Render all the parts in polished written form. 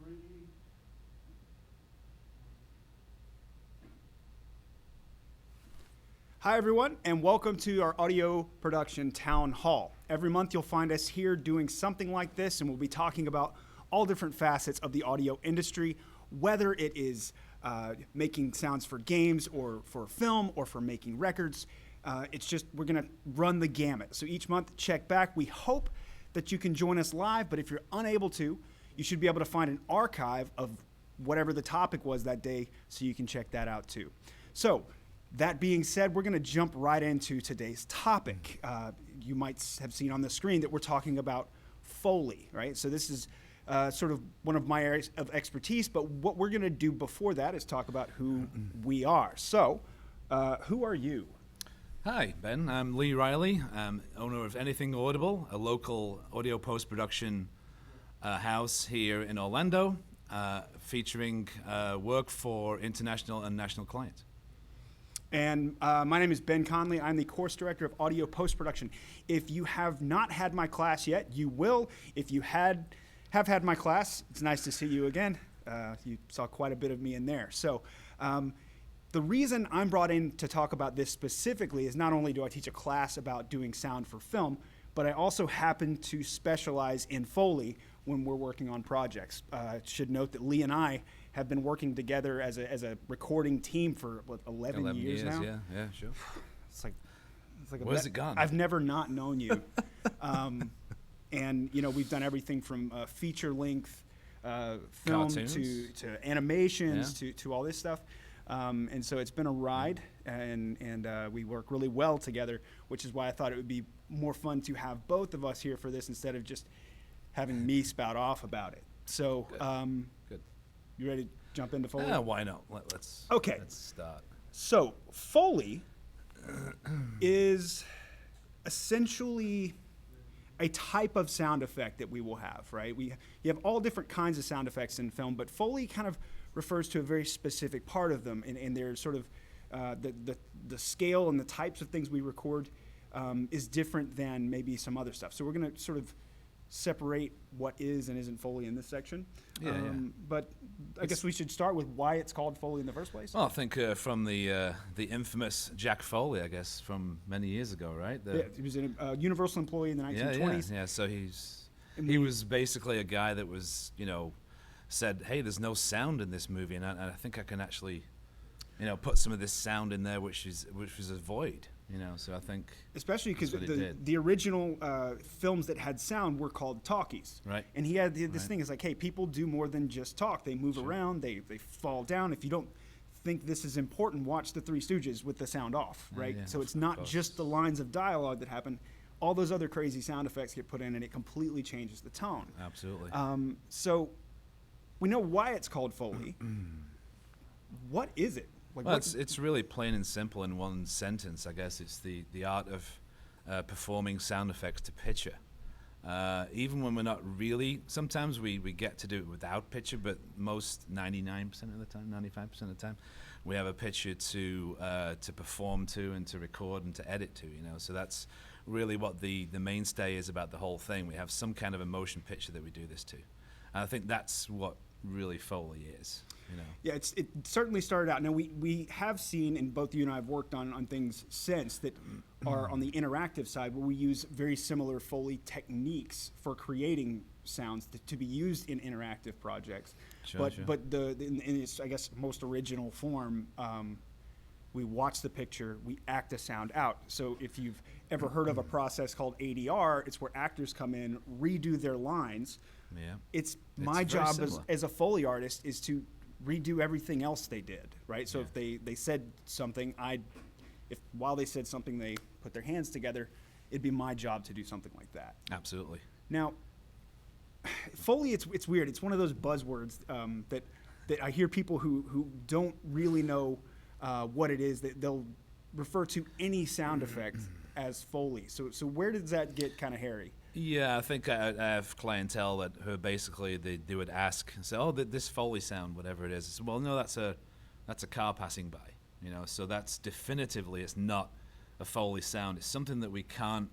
Three. Hi, everyone, and welcome to our audio production town hall. Every month you'll find us here doing something like this, and we'll be talking about all different facets of the audio industry, whether it is making sounds for games or for film or for making records. It's just, we're going to run the gamut. So each month, check back. We hope that you can join us live, but if you're unable to, you should be able to find an archive of whatever the topic was that day, so you can check that out too. So, that being said, we're going to jump right into today's topic. You might have seen on the screen that we're talking about Foley, right? So this is sort of one of my areas of expertise, but what we're going to do before that is talk about who we are. So, who are you? Hi, Ben. I'm Lee Riley. I'm owner of Anything Audible, a local audio post-production house here in Orlando, featuring work for international and national clients. And my name is Ben Conley. I'm the Course Director of Audio Post-Production. If you have not had my class yet, you will. If you have had my class, it's nice to see you again. You saw quite a bit of me in there. So the reason I'm brought in to talk about this specifically is not only do I teach a class about doing sound for film, but I also happen to specialize in Foley when we're working on projects. I should note that Lee and I have been working together as a recording team for what, 11 years now. Yeah, sure. It's like Where's it gone? I've never not known you. And we've done everything from feature length film to animations to all this stuff. And so it's been a ride, and we work really well together, which is why I thought it would be more fun to have both of us here for this instead of just having me spout off about it. So, Good. You ready to jump into Foley? Why not? Let's start. So, Foley is essentially a type of sound effect that we will have, right? You have all different kinds of sound effects in film, but Foley kind of refers to a very specific part of them, and they're sort of the scale and the types of things we record is different than maybe some other stuff. So we're going to sort of separate what is and isn't Foley in this section. But I guess we should start with why it's called Foley in the first place. Well, I think from the infamous Jack Foley, I guess, from many years ago, right? He was a Universal employee in the 1920s. Yeah. So he was basically a guy that was, said, hey, there's no sound in this movie, and I think I can actually, put some of this sound in there, which was a void. So I think especially because the original films that had sound were called talkies, right? And he had this thing is like, hey, people do more than just talk. They move around, they fall down. If you don't think this is important, watch the Three Stooges with the sound off, right? So it's not just the lines of dialogue that happen. All those other crazy sound effects get put in, and it completely changes the tone. Absolutely. So we know why it's called Foley. What is it? Well, it's really plain and simple in one sentence. I guess it's the art of performing sound effects to picture. Even when we're not really, sometimes we get to do it without picture, but most 99% of the time, 95% of the time, we have a picture to perform to and to record and to edit to. So that's really what the mainstay is about the whole thing. We have some kind of a motion picture that we do this to. And I think that's what really Foley is. Yeah, it certainly started out. Now, we have seen, and both you and I have worked on things since that are on the interactive side, where we use very similar Foley techniques for creating sounds to be used in interactive projects. But in its, I guess, most original form, we watch the picture, we act a sound out. So if you've ever heard of a process called ADR, it's where actors come in, redo their lines. Yeah. It's my job as a Foley artist is to redo everything else they did, right? So if they said something, while they said something, they put their hands together, it'd be my job to do something like that. Absolutely. Now, Foley, it's weird. It's one of those buzzwords that I hear people who don't really know what it is, that they'll refer to any sound effect as Foley. So where does that get kind of hairy? Yeah, I think I have clientele that who basically they would ask and say, "Oh, this Foley sound, whatever it is." I said, well, no, that's a car passing by, So that's definitively it's not a Foley sound. It's something that we can't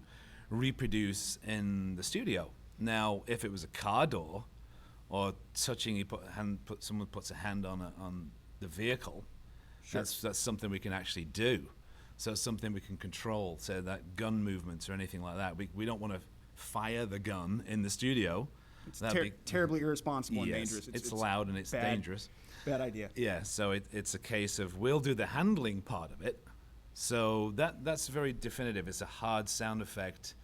reproduce in the studio. Now, if it was a car door or touching, someone puts a hand on the vehicle. Sure. That's something we can actually do. So it's something we can control, say that gun movements or anything like that. We don't want to fire the gun in the studio. It's terribly irresponsible and dangerous. It's loud and it's dangerous. Bad idea. Yeah, so it's a case of we'll do the handling part of it. So that's very definitive. It's a hard sound effect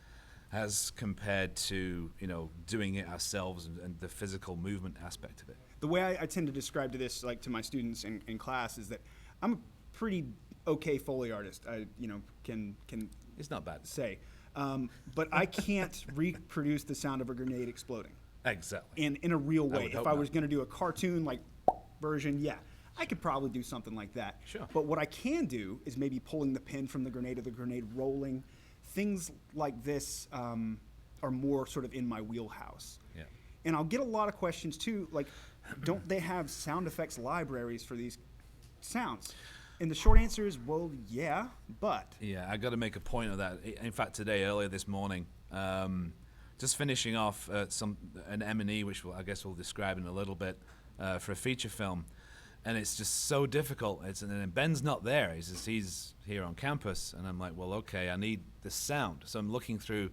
as compared to, doing it ourselves and the physical movement aspect of it. The way I tend to describe to my students in class is that I'm a pretty okay Foley artist. I can It's not bad. say, but I can't reproduce the sound of a grenade exploding. Exactly. In a real way. If I was not. going to do a cartoon version, yeah, I could probably do something like that. Sure. But what I can do is maybe pulling the pin from the grenade or the grenade rolling. Things like this are more sort of in my wheelhouse. Yeah. And I'll get a lot of questions too, like, don't they have sound effects libraries for these sounds? And the short answer is, well, yeah, but. Yeah, I got to make a point of that. In fact, earlier this morning, just finishing off an M&E, which I guess we'll describe in a little bit, for a feature film. And it's just so difficult. And Ben's not there. He's here on campus. And I'm like, well, okay, I need the sound. So I'm looking through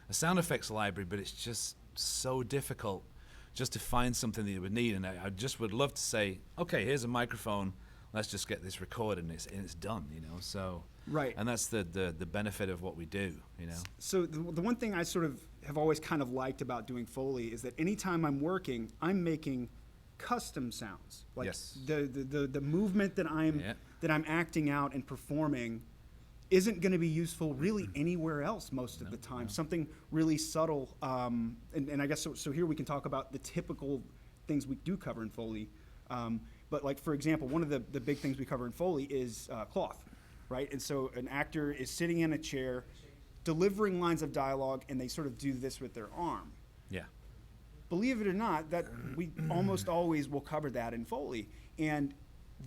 a sound effects library, but it's just so difficult just to find something that you would need. And I just would love to say, okay, here's a microphone. Let's just get this recorded, and it's done, So right. And that's the benefit of what we do, So the one thing I sort of have always kind of liked about doing Foley is that anytime I'm working, I'm making custom sounds. Like yes. the movement that I'm acting out and performing isn't going to be useful really anywhere else most of the time. Something really subtle. And I guess so here we can talk about the typical things we do cover in Foley. But like, for example, one of the big things we cover in Foley is cloth, right? And so an actor is sitting in a chair delivering lines of dialogue, and they sort of do this with their arm. Yeah. Believe it or not, that we almost always will cover that in Foley. And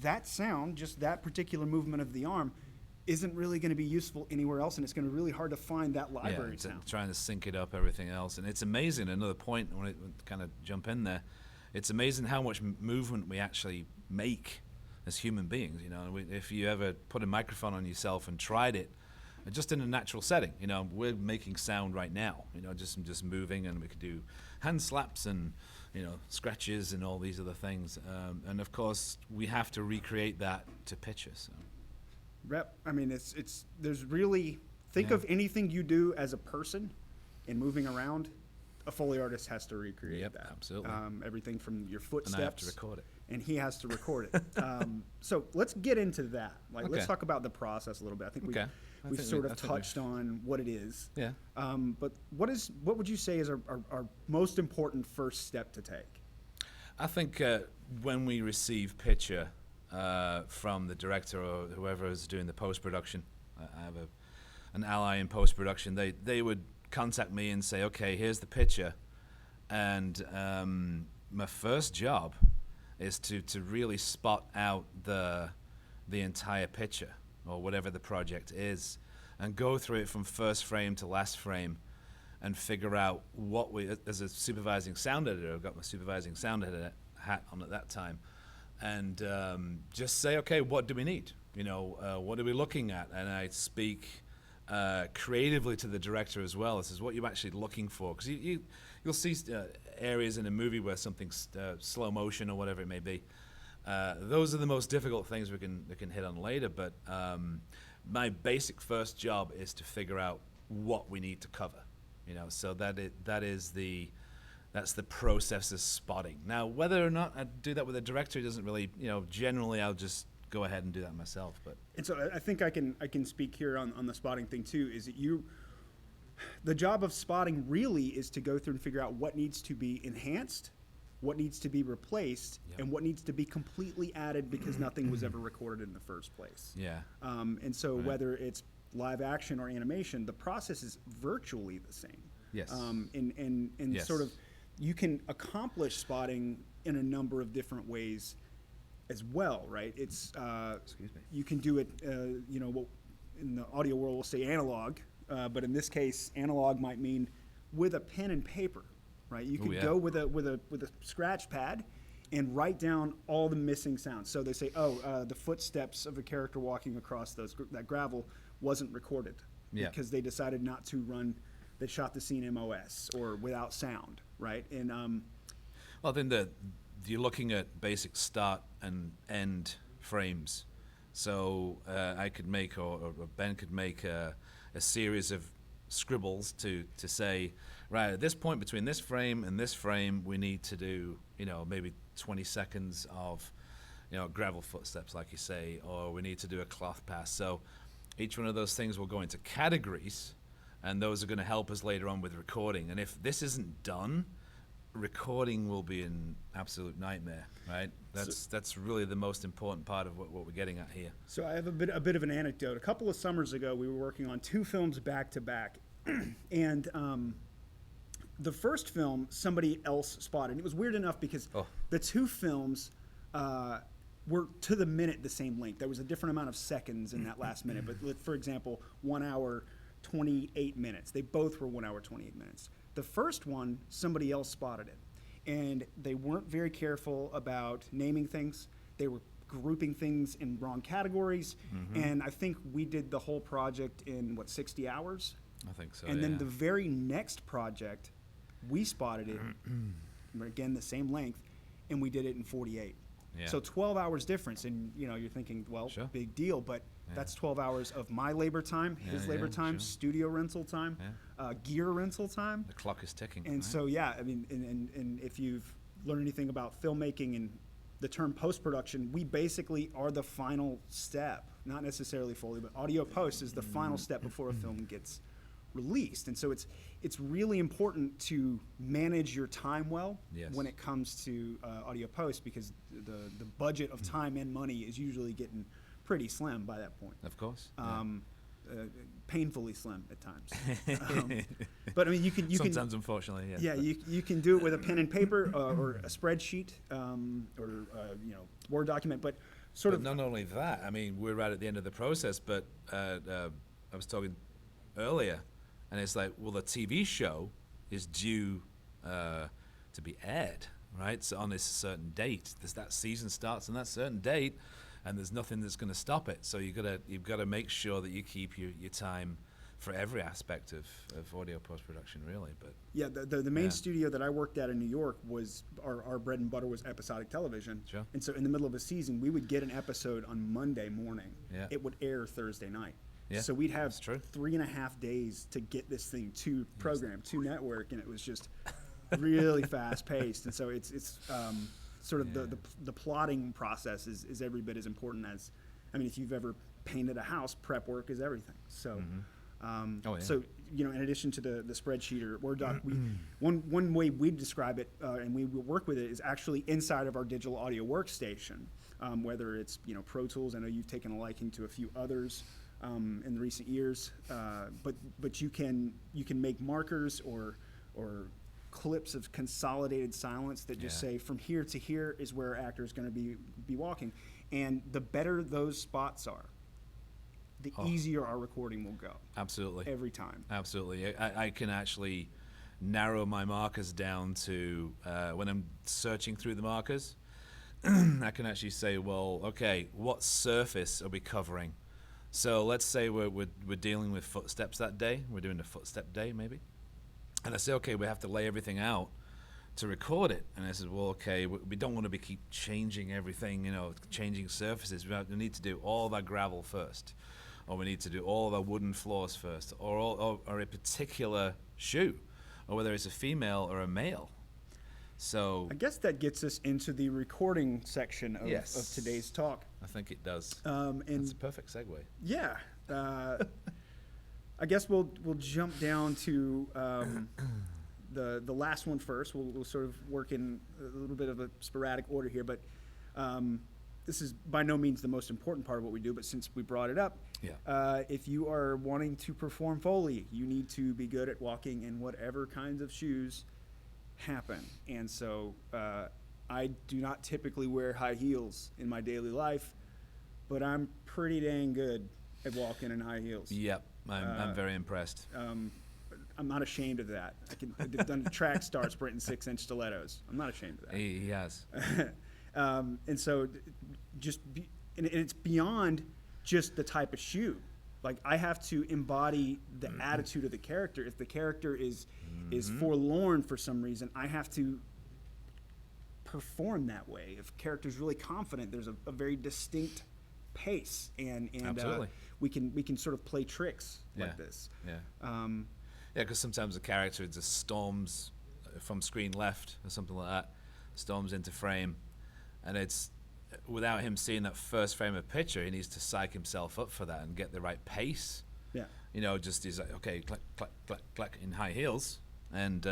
that sound, just that particular movement of the arm, isn't really going to be useful anywhere else, and it's going to be really hard to find that library sound. Trying to sync it up, everything else. And it's amazing, another point, I want to kind of jump in there, it's amazing how much movement we actually make as human beings. If you ever put a microphone on yourself and tried it, just in a natural setting, we're making sound right now, just moving, and we could do hand slaps and, scratches and all these other things. And of course, we have to recreate that to picture. So. Rep. I mean, there's really, think of anything you do as a person in moving around, a Foley artist has to recreate that. Absolutely. Everything from your footsteps. And I have to record it. And he has to record it. So let's get into that. Let's talk about the process a little bit. I think we've sort of touched on what it is. Yeah. But what would you say is our most important first step to take? I think when we receive picture from the director or whoever is doing the post-production, I have an ally in post-production, they would contact me and say, okay, here's the picture, and my first job is to really spot out the entire picture or whatever the project is, and go through it from first frame to last frame and figure out what as a supervising sound editor, I've got my supervising sound editor hat on at that time, and just say, okay, what do we need? What are we looking at? And I speak creatively to the director as well. This is what you're actually looking for, because you'll see areas in a movie where something's slow motion or whatever it may be. Those are the most difficult things we can hit on later. But my basic first job is to figure out what we need to cover. So that's the process of spotting. Now, whether or not I do that with a director doesn't really, generally I'll just go ahead and do that myself. But and so I think I can speak here on the spotting thing too. Is that the job of spotting really is to go through and figure out what needs to be enhanced, what needs to be replaced, and what needs to be completely added because nothing was ever recorded in the first place. Yeah. And so whether it's live action or animation, the process is virtually the same. Yes. And Yes. sort of you can accomplish spotting in a number of different ways as well, right? It's Excuse me. you can do it, in the audio world we'll say analog, but in this case, analog might mean with a pen and paper, right? You Oh, could yeah. go with a scratch pad and write down all the missing sounds. So they say, the footsteps of a character walking across that gravel wasn't recorded Yeah. because they decided not to run. They shot the scene MOS or without sound, right? And Well, then you're looking at basic start and end frames. So I could make, or Ben could make a series of scribbles to say, right, at this point between this frame and this frame, we need to do, maybe 20 seconds of, gravel footsteps, like you say, or we need to do a cloth pass. So each one of those things will go into categories, and those are going to help us later on with recording. And if this isn't done, recording will be an absolute nightmare, right? That's really the most important part of what we're getting at here. so I have a bit of an anecdote. A couple of summers ago, we were working on 2 films back to back, and the first film somebody else spotted. It was weird enough because the 2 films were to the minute the same length. There was a different amount of seconds in that last minute. But for example, 1 hour 28 minutes. They both were 1 hour 28 minutes. The first one, somebody else spotted it, and they weren't very careful about naming things. They were grouping things in wrong categories, and I think we did the whole project in 60 hours. I think so. And yeah. then the very next project, we spotted it again the same length, and we did it in 48. Yeah. So 12 hours difference, and you're thinking, well, Sure. big deal, but that's 12 hours of my labor time, his labor time, sure. studio rental time, gear rental time. The clock is ticking. And right? so, I mean, and if you've learned anything about filmmaking and the term post-production, we basically are the final step, not necessarily Foley, but audio post is the final step before a film gets released. And so it's really important to manage your time well when it comes to audio post, because the budget of time and money is usually getting pretty slim by that point. Of course. Painfully slim at times. But I mean, you can sometimes, unfortunately, yes. Yeah, you can do it with a pen and paper or a spreadsheet or Word document. But not only that, I mean, we're right at the end of the process. But I was talking earlier, and it's like, well, the TV show is due to be aired, right? So on this certain date, that season starts on that certain date, and there's nothing that's going to stop it. So you've got to make sure that you keep your time for every aspect of audio post-production, really. But yeah, the main studio that I worked at in New York was our bread and butter was episodic television. Sure. And so in the middle of a season, we would get an episode on Monday morning. Yeah. It would air Thursday night. Yeah, so we'd have that's true. 3.5 days to get this thing to program, to network, and it was just really fast paced. And so it's sort of the plotting process is every bit as important as, I mean, if you've ever painted a house, prep work is everything. So, so in addition to the spreadsheet or Word doc, one way we describe it and we work with it is actually inside of our digital audio workstation, whether it's Pro Tools. I know you've taken a liking to a few others in recent years, but you can make markers or clips of consolidated silence that just say from here to here is where an actor is going to be walking, and the better those spots are, the easier our recording will go. Absolutely. Every time. Absolutely. I can actually narrow my markers down to when I'm searching through the markers. I can actually say, well, okay, what surface are we covering? So let's say we're dealing with footsteps that day. We're doing a footstep day, maybe. And I say, okay, we have to lay everything out to record it. And I said, well, okay, we don't want to keep changing everything, changing surfaces. We need to do all of our gravel first, or we need to do all of our wooden floors first, or a particular shoe, or whether it's a female or a male. So I guess that gets us into the recording section of today's talk. I think it does. And that's a perfect segue. Yeah. I guess we'll jump down to the last one first. We'll sort of work in a little bit of a sporadic order here, but this is by no means the most important part of what we do, but since we brought it up, if you are wanting to perform Foley, you need to be good at walking in whatever kinds of shoes happen. And so I do not typically wear high heels in my daily life, but I'm pretty dang good at walking in high heels. Yep, I'm very impressed. I'm not ashamed of that. I've done track star sprint in 6-inch stilettos. I'm not ashamed of that. He has. And so and it's beyond just the type of shoe. Like, I have to embody the attitude of the character. If the character is forlorn for some reason, I have to perform that way. If the character's really confident, there's a very distinct pace, and we can sort of play tricks like this. Because sometimes the character just storms from screen left or something like that, storms into frame, and it's without him seeing that first frame of picture, he needs to psych himself up for that and get the right pace. Yeah. Just he's like, okay, clack, clack, clack, clack in high heels, and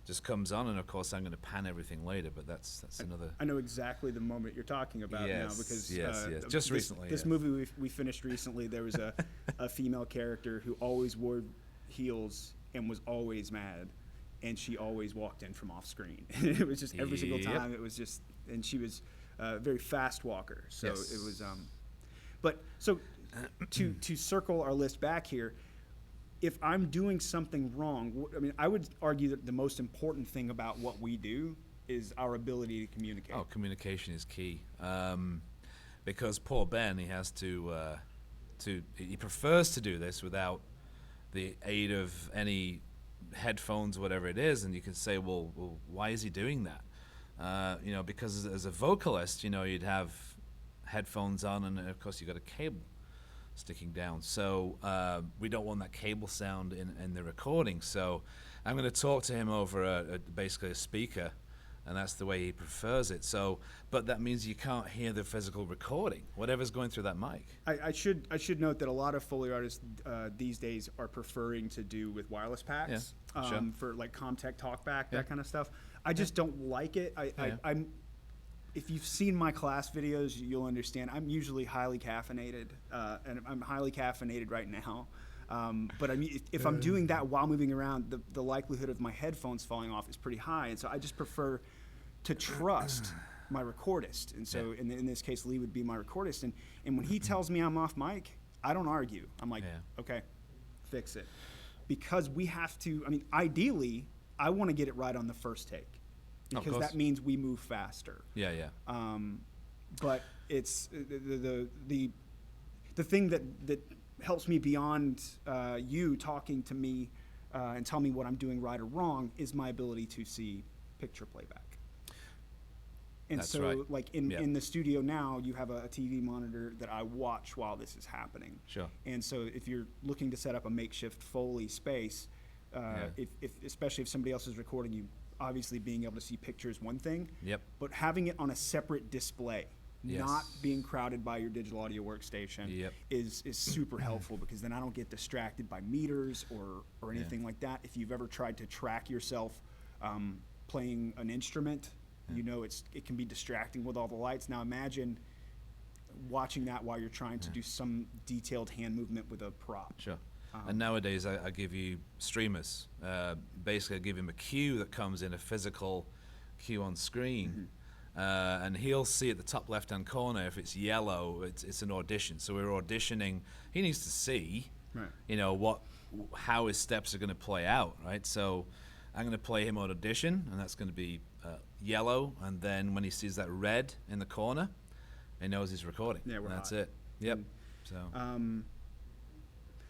just comes on, and of course I'm going to pan everything later, but that's another. I know exactly the moment you're talking about now, because yes. Just recently. This movie we finished recently, there was a female character who always wore heels and was always mad, and she always walked in from off screen. It was just every single time. It was just, and she was a very fast walker. So it was. But so to circle our list back here, if I'm doing something wrong, I mean, I would argue that the most important thing about what we do is our ability to communicate. Oh, communication is key. Because poor Ben, he has he prefers to do this without the aid of any headphones, whatever it is, and you can say, well, why is he doing that? Because as a vocalist, you'd have headphones on, and of course you got a cable sticking down. So we don't want that cable sound in the recording. So I'm going to talk to him over basically a speaker, and that's the way he prefers it. So, but that means you can't hear the physical recording, whatever's going through that mic. I should note that a lot of Foley artists these days are preferring to do with wireless packs for like Comtech TalkBack, that kind of stuff. I just don't like it. I'm if you've seen my class videos, you'll understand I'm usually highly caffeinated, and I'm highly caffeinated right now. But I mean, if I'm doing that while moving around, the likelihood of my headphones falling off is pretty high, and so I just prefer to trust my recordist. And so in this case, Lee would be my recordist, and when he tells me I'm off mic, I don't argue. I'm like, okay, fix it, because we have to. I mean, ideally, I want to get it right on the first take, because that means we move faster. But it's the thing that helps me beyond you talking to me and tell me what I'm doing right or wrong is my ability to see picture playback. And That's so, right. like in the studio now, you have a TV monitor that I watch while this is happening. Sure. And so, if you're looking to set up a makeshift Foley space, if especially if somebody else is recording you, obviously being able to see pictures one thing. But having it on a separate display, not being crowded by your digital audio workstation, is super helpful, because then I don't get distracted by meters or anything like that. If you've ever tried to track yourself playing an instrument, it can be distracting with all the lights. Now imagine watching that while you're trying to do some detailed hand movement with a prop. Sure. And nowadays I give you streamers. Basically I give him a cue that comes in, a physical cue on screen. And he'll see at the top left-hand corner, if it's yellow, it's an audition. So we're auditioning. He needs to see, how his steps are going to play out, right? So I'm going to play him on audition, and that's going to be yellow. And then when he sees that red in the corner, he knows he's recording. That's it.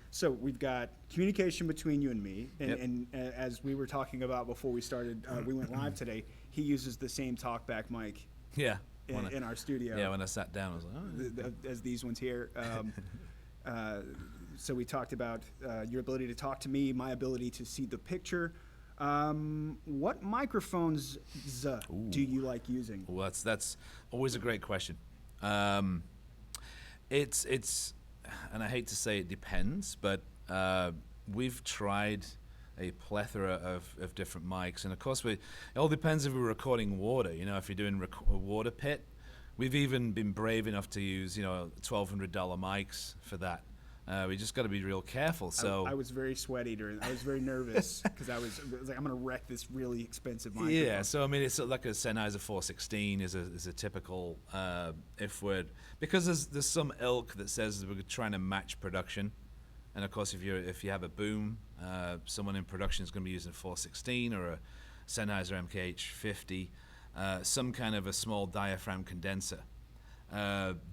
So we've got communication between you and me, and as we were talking about before we started, we went live today. He uses the same TalkBack mic in our studio. Yeah, when I sat down, I was like, oh. As these ones here. So we talked about your ability to talk to me, my ability to see the picture. What microphones do you like using? Well, that's always a great question. It's and I hate to say it depends, but we've tried a plethora of different mics, and of course it all depends if we're recording water. If you're doing a water pit, we've even been brave enough to use $1,200 mics for that. We just got to be real careful. So I was very sweaty I was very nervous because I was like, I'm going to wreck this really expensive microphone. Yeah, so I mean, it's like a Sennheiser 416 is a typical if word, because there's some ilk that says we're trying to match production, And of course, if you have a boom, someone in production is going to be using a 416 or a Sennheiser MKH50, some kind of a small diaphragm condenser.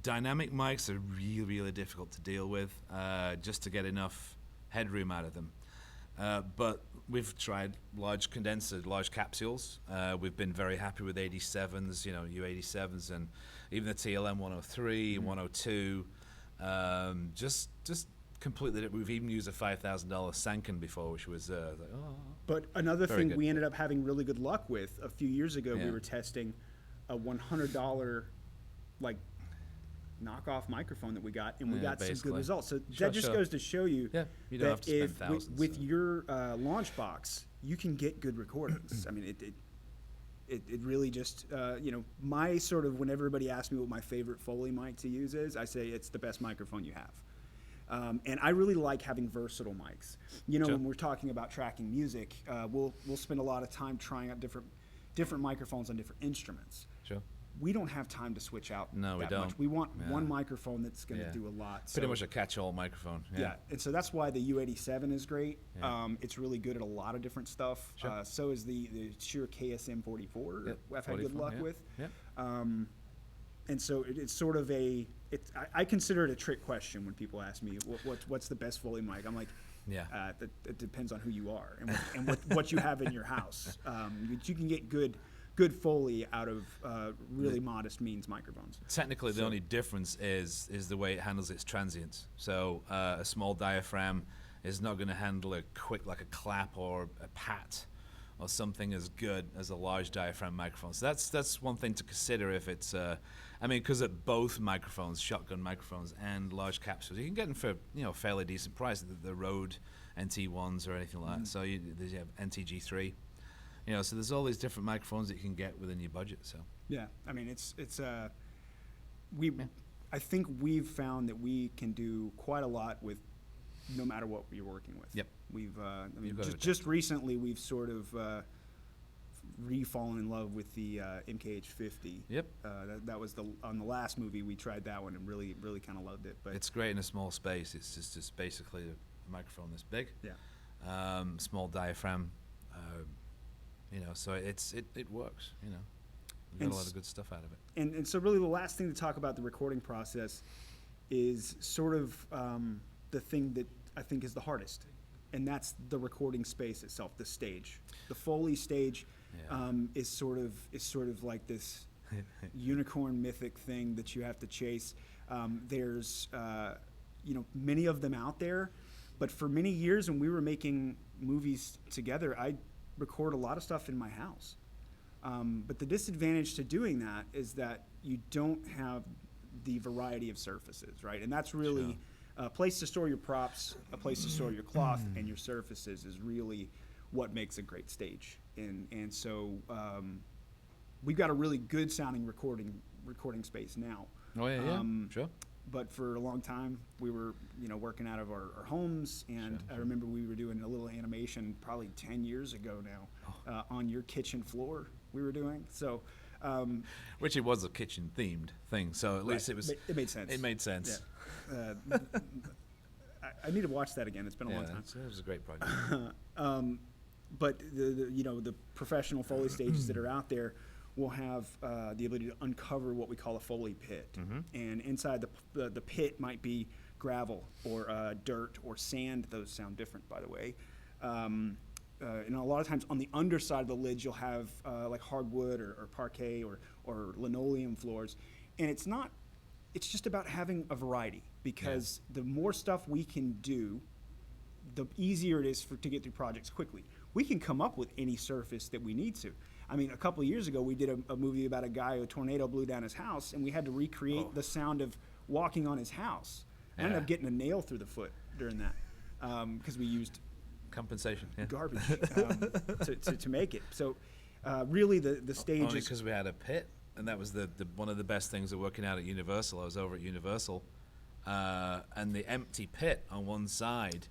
Dynamic mics are really, really difficult to deal with, just to get enough headroom out of them. But we've tried large condenser, large capsules. We've been very happy with 87s, U87s, and even the TLM 103, 102. Just completely. We've even used a $5,000 Sanken before, which was like, oh. But another thing good. we ended up having really good luck with a few years ago, we were testing a $100 like knockoff microphone that we got, and we got some good results. So that just goes to show you you don't have that to spend if thousands, with your launch box, you can get good recordings. I mean, it really just my sort of, when everybody asks me what my favorite Foley mic to use is, I say it's the best microphone you have. And I really like having versatile mics. Sure. When we're talking about tracking music, we'll spend a lot of time trying out different microphones on different instruments. Sure. We don't have time to switch out No, we that don't. much. We want one microphone that's going to do a lot. Pretty much a catch-all microphone. Yeah, and so that's why the U87 is great. Yeah. It's really good at a lot of different stuff. Sure. So is the Shure KSM 44. Yep. I've had good luck with. Yep. And so it's sort of I consider it a trick question when people ask me what's the best Foley mic. I'm like, it depends on who you are and what you have in your house. You can get good Foley out of really modest means microphones. Technically, the only difference is the way it handles its transients. So a small diaphragm is not going to handle a quick, like a clap or a pat or something as good as a large diaphragm microphone. So that's one thing to consider if it's, because at both microphones, shotgun microphones and large capsules, you can get them for fairly decent price. The Rode NT1s or anything like that. So you have NTG3. So there's all these different microphones that you can get within your budget. So yeah, I mean I think we've found that we can do quite a lot with no matter what you're working with. Yep. We've just recently we've sort of re-fallen in love with the MKH50. Yep. That was on the last movie we tried that one and really kind of loved it. But it's great in a small space. It's just basically a microphone this big. Yeah. Small diaphragm. So it works. We got a lot of good stuff out of it. And so really the last thing to talk about the recording process is sort of the thing that I think is the hardest, and that's the recording space itself, the stage. The Foley stage is sort of like this unicorn mythic thing that you have to chase. There's many of them out there, but for many years when we were making movies together, I record a lot of stuff in my house. But the disadvantage to doing that is that you don't have the variety of surfaces, right? And that's really a place to store your props, a place to store your cloth, and your surfaces is really what makes a great stage. And so we've got a really good sounding recording space now. Oh yeah, sure. But for a long time, we were, working out of our homes, and I remember we were doing a little animation probably 10 years ago now on your kitchen floor. We were doing so, which it was a kitchen themed thing. So at least it was. It made sense. It made sense. Yeah. I need to watch that again. It's been a long time. It was a great project. But the professional Foley stages that are out there will have the ability to uncover what we call a Foley pit, and inside the pit might be gravel or dirt or sand. Those sound different, by the way. And a lot of times on the underside of the lids, you'll have like hardwood or parquet or linoleum floors, and it's just about having a variety, because the more stuff we can do, the easier it is to get through projects quickly. We can come up with any surface that we need to. I mean, a couple of years ago, we did a movie about a guy who a tornado blew down his house, and we had to recreate the sound of walking on his house. I ended up getting a nail through the foot during that because we used compensation garbage to make it. So really the stage only is because we had a pit, and that was the one of the best things of working out at Universal. I was over at Universal, and the empty pit on one side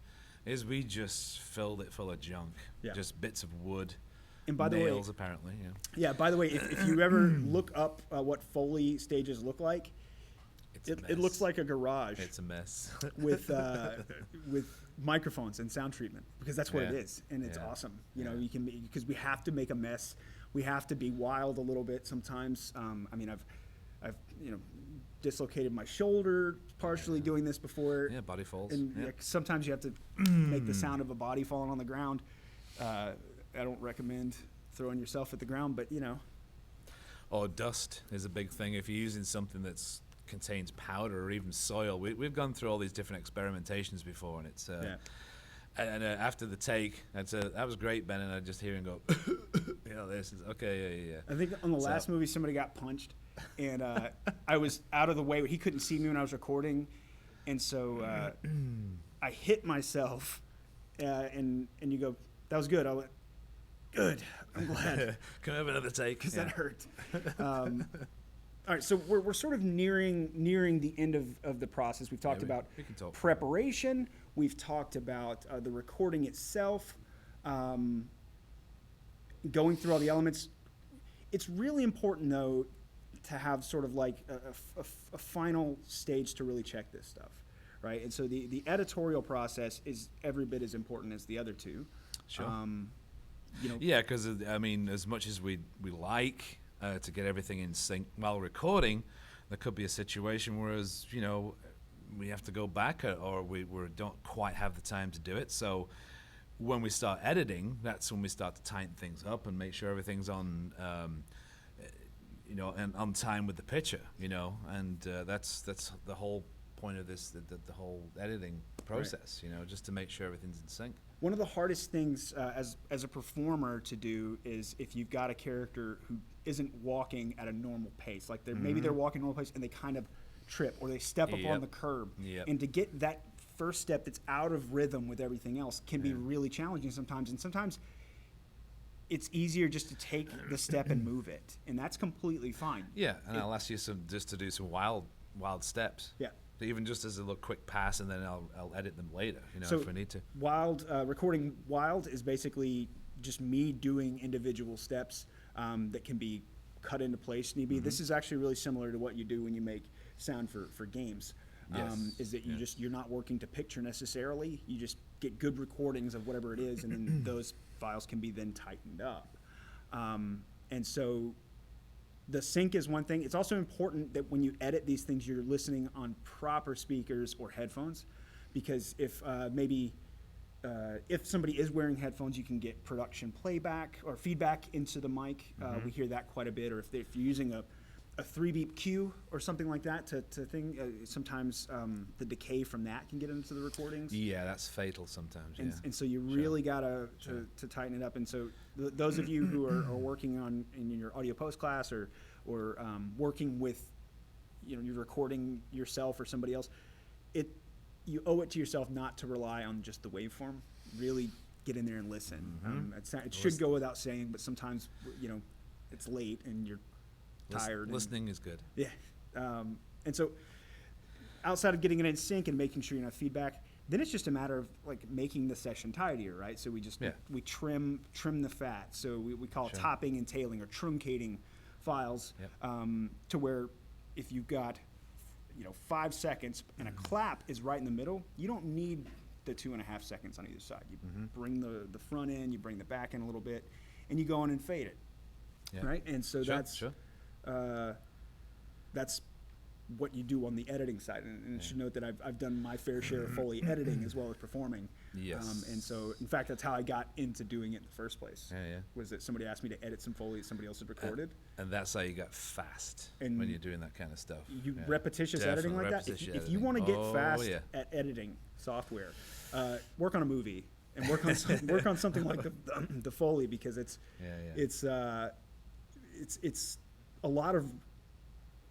is we just filled it full of junk, just bits of wood. And by nails, the way, apparently, by the way, if you ever look up what Foley stages look like, It looks like a garage. It's a mess. with microphones and sound treatment, because that's what it is, and it's awesome. You know, you can, because we have to make a mess. We have to be wild a little bit sometimes. I mean, I've dislocated my shoulder partially doing this before. Yeah, body falls. And sometimes you have to make the sound of a body falling on the ground. I don't recommend throwing yourself at the ground, but you know. Or dust is a big thing. If you're using something that's contains powder or even soil, we've gone through all these different experimentations before, and it's and after the take, that was great, Ben, and I just hear him go, you know, this is okay, yeah. I think on the last movie somebody got punched, and I was out of the way. He couldn't see me when I was recording, and so I hit myself, and you go, that was good. I went, good. I'm glad. Can I have another take? Because that hurt. All right, so we're sort of nearing the end of the process. We've talked about preparation. We've talked about the recording itself, going through all the elements. It's really important, though, to have sort of like a final stage to really check this stuff, right? And so the editorial process is every bit as important as the other two. Sure. You know, yeah, because I mean, as much as we like to get everything in sync while recording, there could be a situation where, you know, we have to go back or we don't quite have the time to do it. So when we start editing, that's when we start to tighten things up and make sure everything's on, you know, and on time with the picture, you know, and that's the whole point of this, the whole editing process, right. You know, just to make sure everything's in sync. One of the hardest things as a performer to do is if you've got a character who isn't walking at a normal pace, like maybe they're walking at a normal pace and they kind of trip or they step up on the curb. And to get that first step that's out of rhythm with everything else can be really challenging sometimes. And sometimes it's easier just to take the step and move it. And that's completely fine. Yeah, and I'll ask you just to do some wild steps. Yeah. Even just as a little quick pass, and then I'll edit them later, you know, so if we need to. Recording wild is basically just me doing individual steps that can be cut into place. This is actually really similar to what you do when you make sound for games. Yes. Is that you're not working to picture necessarily. You just get good recordings of whatever it is, and then those files can be then tightened up. And so the sync is one thing. It's also important that when you edit these things, you're listening on proper speakers or headphones, because if if somebody is wearing headphones, you can get production playback or feedback into the mic. We hear that quite a bit. Or if you're using a 3-beep cue or something like that sometimes the decay from that can get into the recordings. Yeah, that's fatal sometimes. And so you really got to tighten it up. And so those of you who are working in your audio post class or working with, you know, you're recording yourself or somebody else, you owe it to yourself not to rely on just the waveform. Really get in there and listen. It should go without saying, but sometimes, you know, it's late and you're tired. Listening is good. Yeah. And so outside of getting it in sync and making sure you have feedback, then it's just a matter of like making the session tidier, right? So we just we trim the fat. So we call it topping and tailing or truncating files to where if you've got 5 seconds and a clap is right in the middle, you don't need the 2.5 seconds on either side. You bring the front in, you bring the back in a little bit, and you go in and fade it. Right? And so that's what you do on the editing side. And I should note that I've done my fair share of Foley editing as well as performing. Yes. And so, in fact, that's how I got into doing it in the first place. Was that somebody asked me to edit some Foley that somebody else had recorded. And that's how you got fast when you're doing that kind of stuff. Repetitious editing like that. If you want to get fast at editing software, work on a movie and work on something like the Foley, because it's a lot of.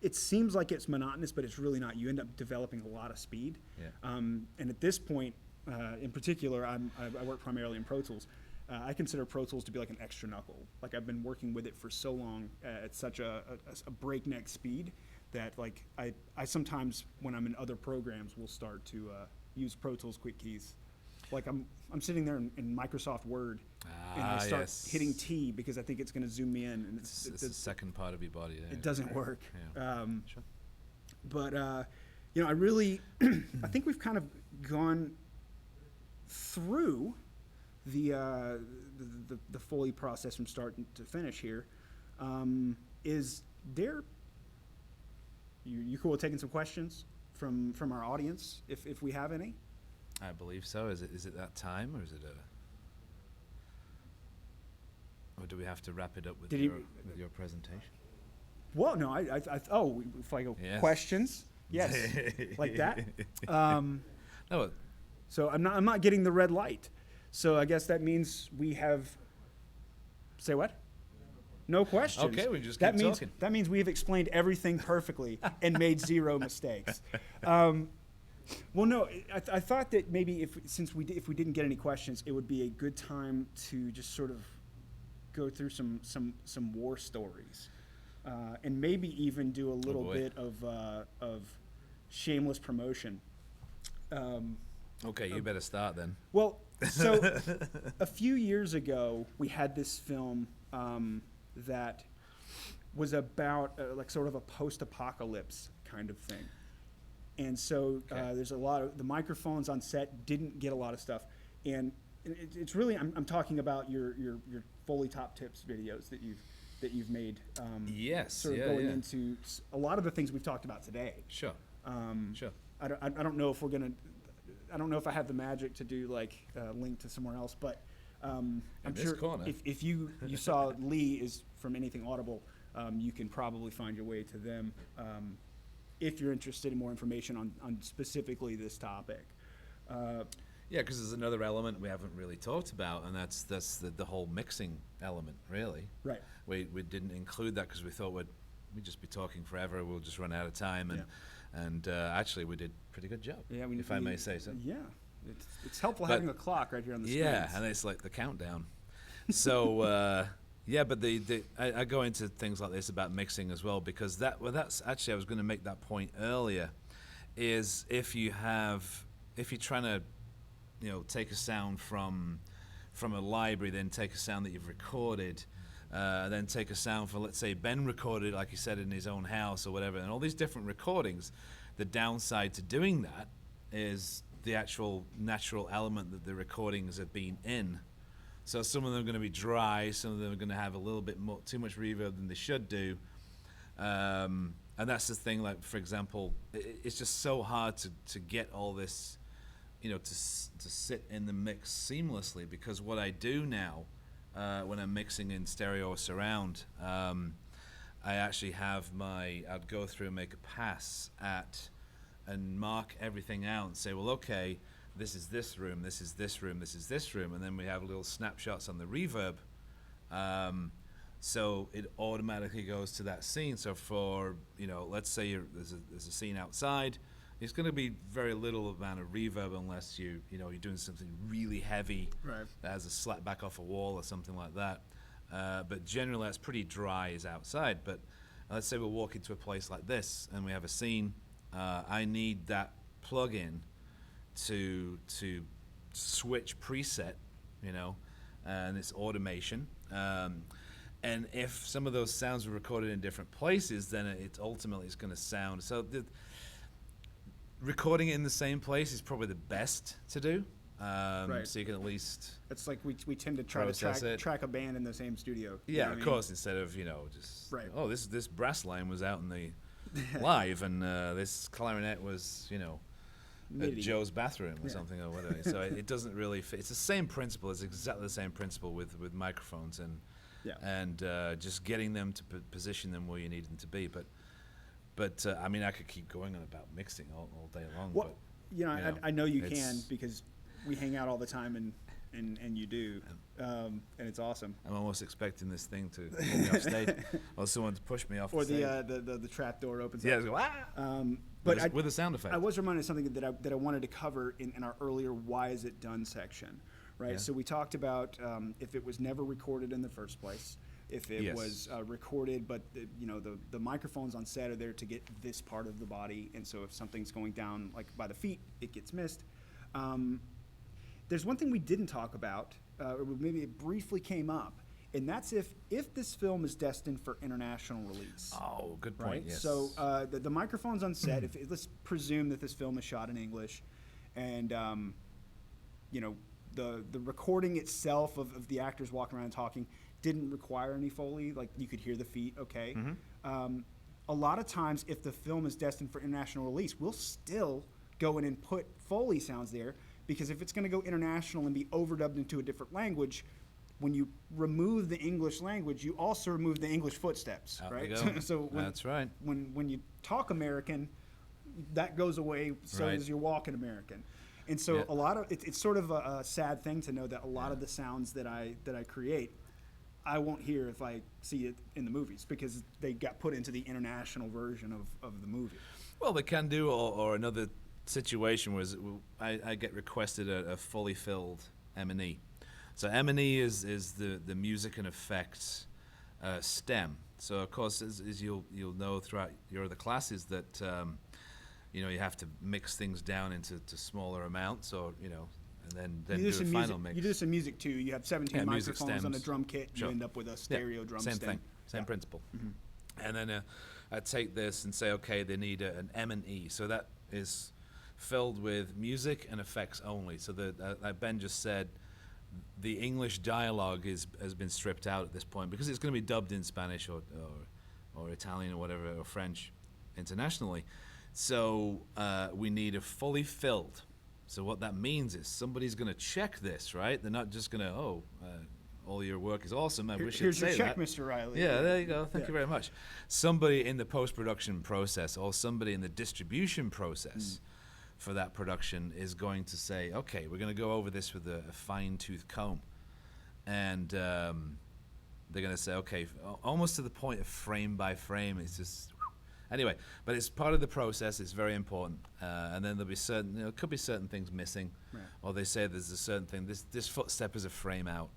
It seems like it's monotonous, but it's really not. You end up developing a lot of speed. And at this point, in particular, I work primarily in Pro Tools. I consider Pro Tools to be like an extra knuckle. Like I've been working with it for so long at such a breakneck speed that like I sometimes when I'm in other programs will start to use Pro Tools quick keys. Like I'm sitting there in Microsoft Word and I start hitting T because I think it's going to zoom me in. And it's the second part of your body. It doesn't work. But you know, I really, I think we've kind of gone through the Foley process from start to finish here. Is there? You cool with taking some questions from our audience if we have any? I believe so. Is it that time, or is it or do we have to wrap it up with your presentation? Well, no, if I go Yes. questions, yes, like that. No, So I'm not getting the red light. So I guess that means we have. Say what? No questions. Okay, we just that keep means talking. that means we've explained everything perfectly and made zero mistakes. Well, no, I thought that maybe if we didn't get any questions, it would be a good time to just sort of go through some war stories, and maybe even do a little bit of shameless promotion. okay, you better start then. Well, so a few years ago, we had this film that was about like sort of a post-apocalypse kind of thing. And so there's a lot of the microphones on set didn't get a lot of stuff, and it's really I'm talking about your Foley top tips videos that you've made. Yes, sort of going into a lot of the things we've talked about today. Sure. Sure. I don't know if we're gonna. I don't know if I have the magic to do like a link to somewhere else, but I'm this sure corner. if you saw Lee is from anything Audible, you can probably find your way to them if you're interested in more information on specifically this topic. Yeah, because there's another element we haven't really talked about, and that's the whole mixing element, really. Right. We didn't include that because we thought we'd just be talking forever. We'll just run out of time, and actually we did a pretty good job, if I may say so. Yeah, it's helpful having a clock right here on the screen. Yeah, and it's like the countdown. So yeah, but I go into things like this about mixing as well, because that's actually, I was going to make that point earlier, is if you're trying to take a sound from a library, then take a sound that you've recorded, then take a sound for, let's say, Ben recorded, like he said, in his own house or whatever, and all these different recordings. The downside to doing that is the actual natural element that the recordings have been in. So some of them are going to be dry, some of them are going to have a little bit too much reverb than they should do. And that's the thing, like, for example, it's just so hard to get all this, to sit in the mix seamlessly, because what I do now, when I'm mixing in stereo or surround, I actually have I'd go through and make a pass and mark everything out and say, well, okay, this is this room, this is this room, this is this room, and then we have little snapshots on the reverb. So it automatically goes to that scene. So for, let's say there's a scene outside, it's going to be very little amount of reverb unless you're doing something really heavy that has a slap back off a wall or something like that. But generally that's pretty dry as outside. But let's say we'll walk into a place like this and we have a scene. I need that plug-in to switch preset, and it's automation. And if some of those sounds were recorded in different places, then it ultimately is going to sound. So recording it in the same place is probably the best to do. So you can at least. It's like we tend to try to track a band in the same studio. Yeah, of course. Instead of just this brass line was out in the live, and this clarinet was at Joe's bathroom or something or whatever. So it doesn't really fit. It's the same principle. It's exactly the same principle with microphones and just getting them to position them where you need them to be. But I mean, I could keep going on about mixing all day long. Well, I know you can, because we hang out all the time and you do, and it's awesome. I'm almost expecting this thing to pull me off stage, or someone to push me off. Or the the trap door opens up. Yeah, go, ah! But with a sound effect. I was reminded of something that I wanted to cover in our earlier "Why Is It Done" section, right? Yeah. So we talked about if it was never recorded in the first place, if it was recorded, but the microphones on set are there to get this part of the body, and so if something's going down like by the feet, it gets missed. There's one thing we didn't talk about, or maybe it briefly came up, and that's if this film is destined for international release. Oh, good point. Right. Yes. So the microphone's on set. If let's presume that this film is shot in English, and the recording itself of the actors walking around talking didn't require any Foley. Like you could hear the feet. Okay. A lot of times, if the film is destined for international release, we'll still go in and put Foley sounds there, because if it's going to go international and be overdubbed into a different language, when you remove the English language, you also remove the English footsteps, Out right? we go. So That's right. When you talk American, that goes away. So Right. does your walking American. And so Yeah. a lot of it's sort of a sad thing to know that a lot of the sounds that I create, I won't hear if I see it in the movies, because they got put into the international version of the movie. Well, they can do, or another situation was I get requested a fully filled M&E. So M&E is the music and effects stem. So of course, as you'll know throughout your other classes, that you have to mix things down into smaller amounts, or and then do a final mix. You do some music too. You have 17 music microphones on a stems. drum kit. Sure. You end up with a stereo drum Same stem. thing, same principle. And then I take this and say, okay, they need an M&E. So that is filled with music and effects only. So like Ben just said, the English dialogue has been stripped out at this point, because it's going to be dubbed in Spanish or Italian or whatever, or French internationally. So we need a fully filled. So what that means is somebody's going to check this, right? They're not just going to, all your work is awesome. I wish you'd say Here's your check, that. Mr. Riley. Yeah, there you go. Thank you very much. Somebody in the post-production process, or somebody in the distribution process for that production, is going to say, okay, we're going to go over this with a fine-tooth comb. And they're going to say, okay, almost to the point of frame by frame. It's just... Anyway, but it's part of the process. It's very important, and then there'll be certain, could be certain things missing, Right. or they say there's a certain thing. This footstep is a frame out.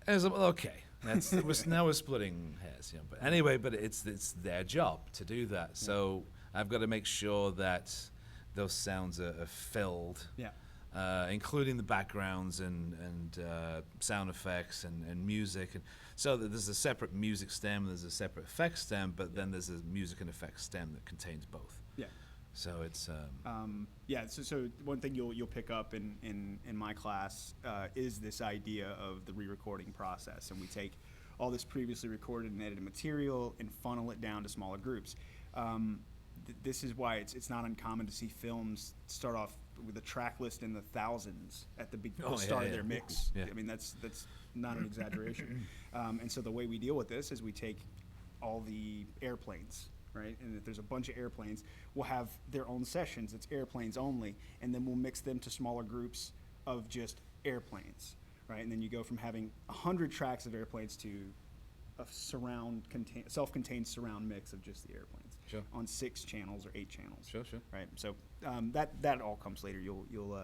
As okay, now we're splitting hairs, But anyway, but it's their job to do that. So I've got to make sure that those sounds are filled. Yeah. Including the backgrounds and sound effects and music, and so that there's a separate music stem, there's a separate effects stem, but then there's a music and effects stem that contains both. Yeah. So it's So one thing you'll pick up in my class is this idea of the re-recording process, and we take all this previously recorded and edited material and funnel it down to smaller groups. This is why it's not uncommon to see films start off with a track list in the thousands at the start of their mix. Yeah. I mean, that's not an exaggeration. And so the way we deal with this is we take all the airplanes, right? And if there's a bunch of airplanes, we'll have their own sessions. It's airplanes only, and then we'll mix them to smaller groups of just airplanes, right? And then you go from having 100 tracks of airplanes to a self-contained surround mix of just the airplanes. Sure. On 6 channels or 8 channels. Sure. Right. So that all comes later. You'll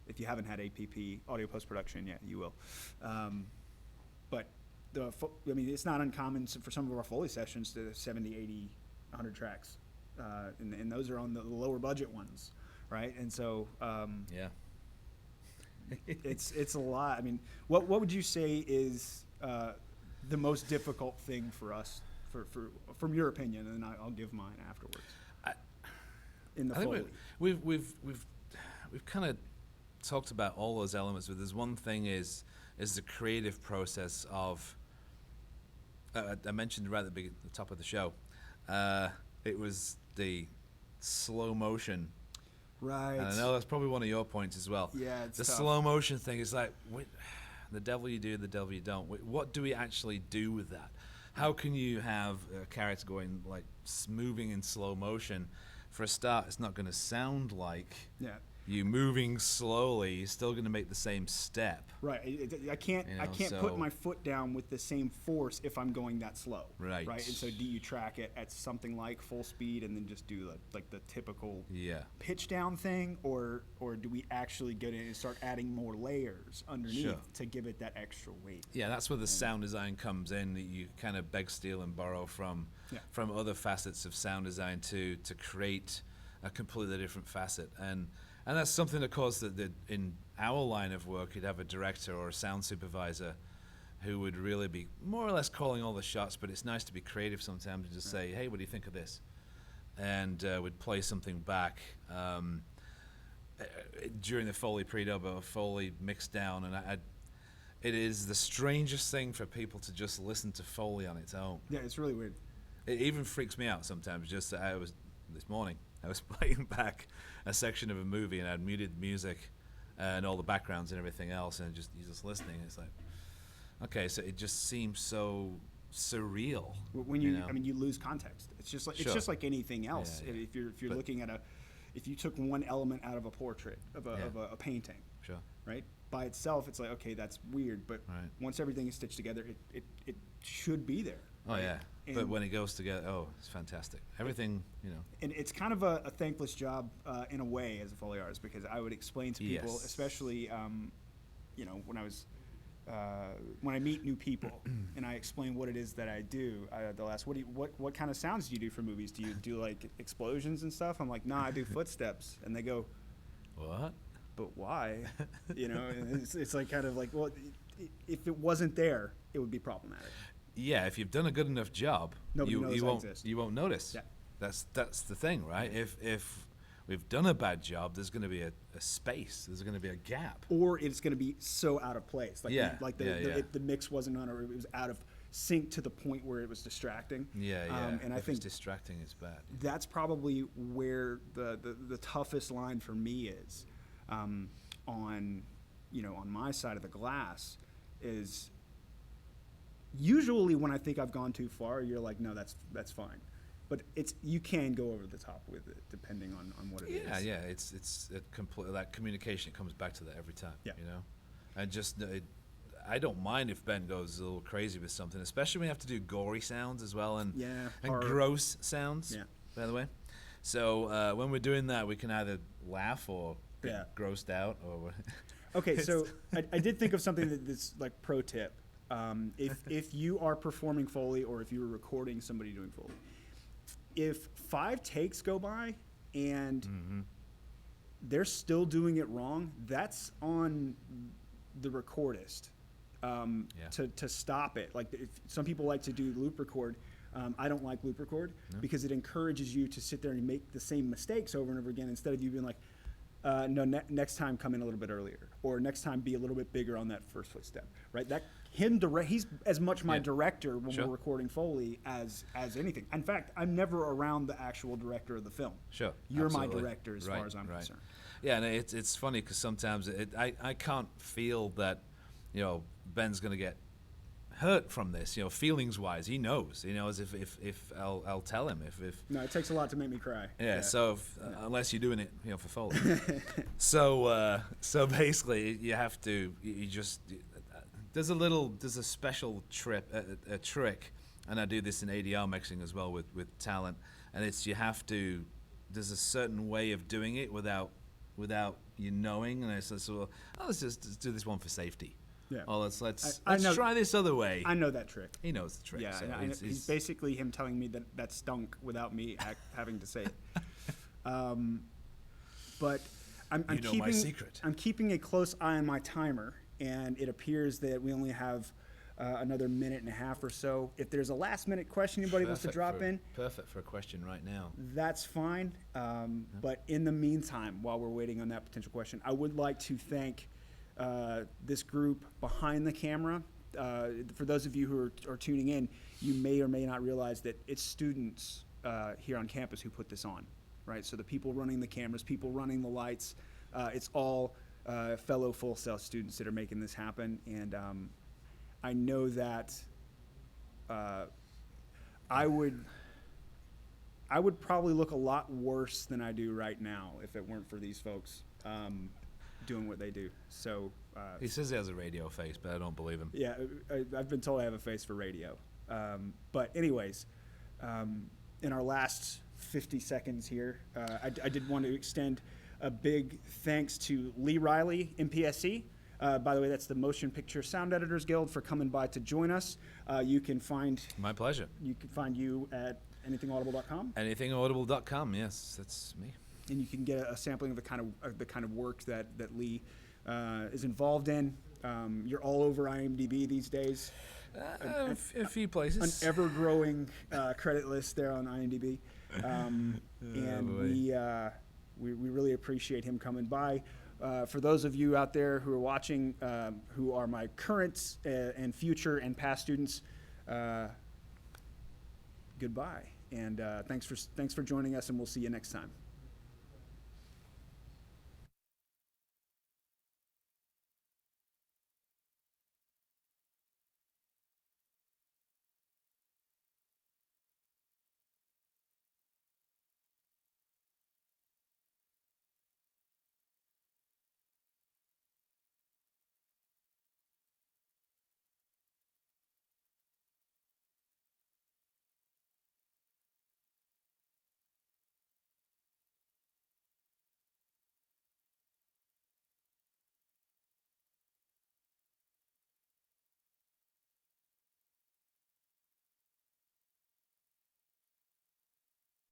if you haven't had APP, audio post production yet, you will. But it's not uncommon for some of our Foley sessions to 70, 80, 100 tracks, and those are on the lower budget ones, right? And so it's a lot. I mean, what would you say is the most difficult thing for us? From your opinion, and then I'll give mine afterwards. I think we've kind of talked about all those elements, but there's one thing is the creative process of. I mentioned right at the top of the show, it was the slow motion. Right. And I know that's probably one of your points as well. Yeah, it's the tough. slow motion thing is like, the devil you do, the devil you don't. What do we actually do with that? How can you have a character going like moving in slow motion? For a start, it's not going to sound like you moving slowly. You're still going to make the same step. Right. I can't put my foot down with the same force if I'm going that slow. Right. Right. And so do you track it at something like full speed and then just do like the typical pitch down thing, or do we actually get in and start adding more layers underneath to give it that extra weight? Yeah, that's where the sound design comes in. That you kind of beg, steal, and borrow from other facets of sound design to create a completely different facet. And that's something, of course, that in our line of work, you'd have a director or a sound supervisor who would really be more or less calling all the shots, but it's nice to be creative sometimes and just say, hey, what do you think of this? And we'd play something back during the Foley pre-dub or Foley mixed down, and it is the strangest thing for people to just listen to Foley on its own. Yeah, it's really weird. It even freaks me out sometimes. Just that this morning I was playing back a section of a movie and I'd muted music and all the backgrounds and everything else, and you're just listening. It's like, okay, so it just seems so surreal. When you I mean, you lose context. It's just like anything else. Yeah, yeah. If you're looking at if you took one element out of a portrait of a painting, sure, right? By itself, it's like, okay, that's weird, but once everything is stitched together, it should be there. Oh right? yeah, And but when it goes together, oh, it's fantastic. Everything, And it's kind of a thankless job in a way as a Foley artist, because I would explain to people, Yes. especially when I meet new people and I explain what it is that I do, they'll ask, what kind of sounds do you do for movies? Do you do like explosions and stuff? I'm like, nah, I do footsteps. And they go, what? But why? And it's like kind of like, well, if it wasn't there, it would be problematic. Yeah, if you've done a good enough job, Nobody knows you I won't exist. you won't notice. Yeah. That's the thing, right? If we've done a bad job, there's going to be a space. There's going to be a gap. Or it's going to be so out of place. Like, Yeah, the mix wasn't on, or it was out of sync to the point where it was distracting. Yeah. And I if think it's distracting, it's bad. that's probably where the toughest line for me is, on my side of the glass, is usually when I think I've gone too far, you're like, no, that's fine. But you can go over the top with it depending on what it is. Yeah. It's that communication comes back to that every time. Yeah. And just I don't mind if Ben goes a little crazy with something, especially when you have to do gory sounds as well and gross sounds. Yeah. By the way, so when we're doing that, we can either laugh or get grossed out or. Okay, so I did think of something that's like pro tip. If you are performing Foley, or if you were recording somebody doing Foley, if 5 takes go by and they're still doing it wrong, that's on the recordist to stop it. Like, if some people like to do loop record. I don't like loop record because it encourages you to sit there and make the same mistakes over and over again, instead of you being like, no, next time come in a little bit earlier, or next time be a little bit bigger on that first footstep, right? He's as much my director when we're recording Foley as anything. In fact, I'm never around the actual director of the film. Sure, you're absolutely. my director as far as I'm concerned. Yeah, and it's funny because sometimes I can't feel that Ben's going to get hurt from this, feelings wise. He knows if I'll tell him if no, it takes a lot to make me cry. So unless you're doing it for Foley. so basically you have to there's a special trick, and I do this in ADR mixing as well with talent, and it's there's a certain way of doing it without you knowing, and it's so let's just do this one for safety. Yeah. Oh, let's try this other way. I know that trick. He knows the trick. Yeah, so he's basically him telling me that stunk without me having to say it. But I'm keeping my secret. I'm keeping a close eye on my timer, and it appears that we only have another minute and a half or so. If there's a last minute question anybody wants to drop in, perfect for a question right now. That's fine. But in the meantime, while we're waiting on that potential question, I would like to thank this group behind the camera. For those of you who are tuning in, you may or may not realize that it's students here on campus who put this on, right? So the people running the cameras, people running the lights, it's all fellow Full Sail students that are making this happen. And I know that I would probably look a lot worse than I do right now if it weren't for these folks doing what they do. So he says he has a radio face, but I don't believe him. Yeah, I've been told I have a face for radio. But anyways, in our last 50 seconds here, I did want to extend a big thanks to Lee Riley, MPSC. By the way, that's the Motion Picture Sound Editors Guild, for coming by to join us. You can find my pleasure. You can find you at anythingaudible.com. Anythingaudible.com. Yes, that's me. And you can get a sampling of the kind of work that Lee is involved in. You're all over IMDb these days. A few places. An ever-growing credit list there on IMDb. We really appreciate him coming by. For those of you out there who are watching, who are my current and future and past students, goodbye. And thanks for joining us, and we'll see you next time.